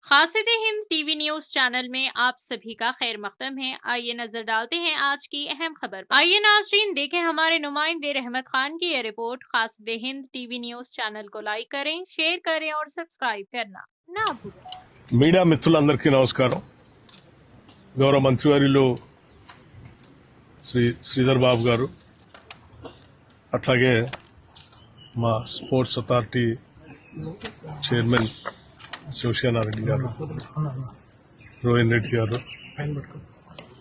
कासिद Hind TV news channel में आप सभी का खैर मकदम है। आइए नजर डालते हैं आज की अहम खबर पर। आइए नाजरीन देखें हमारे नुमाइंदे रहमत खान की ये report. Qasid Hind TV news channel को लाइक करें, शेयर करें और सब्सक्राइब करना ना भूलें। మీడియా మిత్రులందరికీ నమస్కారం. గౌరవ మంత్రివర్యులు శ్రీధర్ బాబు గారు, అట్లాగే మా స్పోర్ట్స్ అథారిటీ చైర్మన్ శివసేనారెడ్డి గారు, రోహిన్ రెడ్డి గారు,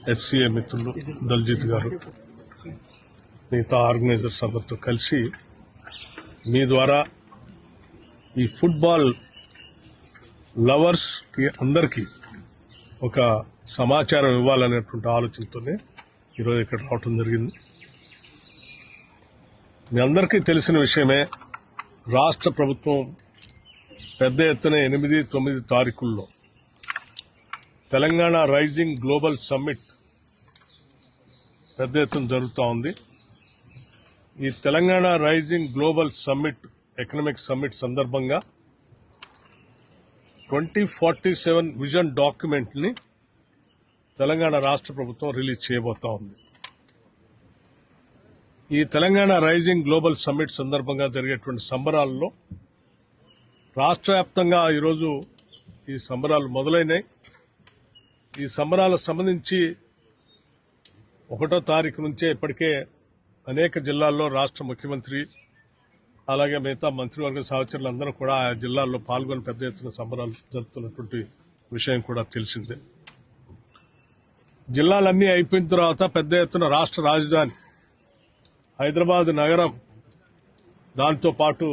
హెచ్సిఏ మిత్రులు దల్జిత్ గారు, మిగతా ఆర్గనైజర్స్ అందరితో కలిసి మీ ద్వారా ఈ ఫుట్బాల్ లవర్స్ కి అందరికీ ఒక సమాచారం ఇవ్వాలనేటువంటి ఆలోచనతోనే ఈరోజు ఇక్కడ రావటం జరిగింది. మీ అందరికీ తెలిసిన విషయమే, రాష్ట్ర ప్రభుత్వం పెద్ద ఎత్తున 8-9 తారీఖుల్లో తెలంగాణ రైజింగ్ గ్లోబల్ సమ్మిట్ పెద్ద ఎత్తున జరుగుతూ ఉంది. ఈ Telangana rising global summit, economic summit సందర్భంగా 2047 విజన్ డాక్యుమెంట్ ని తెలంగాణ రాష్ట్ర ప్రభుత్వం రిలీజ్ చేయబోతా ఉంది. ఈ తెలంగాణ రైజింగ్ గ్లోబల్ సమ్మిట్ సందర్భంగా జరిగేటువంటి సంబరాల్లో రాష్ట్ర వ్యాప్తంగా ఈరోజు ఈ సంబరాలు మొదలైనాయి. ఈ సంబరాలకు సంబంధించి 1వ తారీఖు నుంచే ఇప్పటికే అనేక జిల్లాల్లో రాష్ట్ర ముఖ్యమంత్రి అలాగే మిగతా మంత్రివర్గ సహచరులందరూ కూడా ఆ జిల్లాల్లో పాల్గొని పెద్ద ఎత్తున సంబరాలు జరుపుతున్నటువంటి విషయం కూడా తెలిసిందే. జిల్లాలన్నీ అయిపోయిన తర్వాత పెద్ద ఎత్తున రాష్ట్ర రాజధాని హైదరాబాద్ నగరం, దాంతో పాటు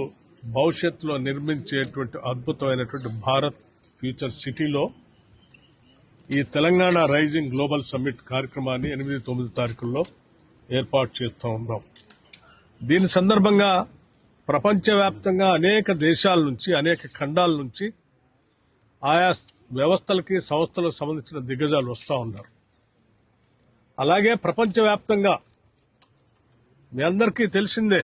భవిష్యత్తులో నిర్మించేటువంటి అద్భుతమైనటువంటి భారత్ ఫ్యూచర్ సిటీలో ఈ తెలంగాణ రైజింగ్ గ్లోబల్ సమ్మిట్ కార్యక్రమాన్ని 8-9 తారీఖుల్లో ఏర్పాటు చేస్తూ ఉన్నాం. దీని సందర్భంగా ప్రపంచవ్యాప్తంగా అనేక దేశాల నుంచి, అనేక ఖండాల నుంచి ఆయా వ్యవస్థలకి, సంస్థలకు సంబంధించిన దిగ్గజాలు వస్తూ ఉన్నారు. అలాగే ప్రపంచవ్యాప్తంగా మీ అందరికీ తెలిసిందే,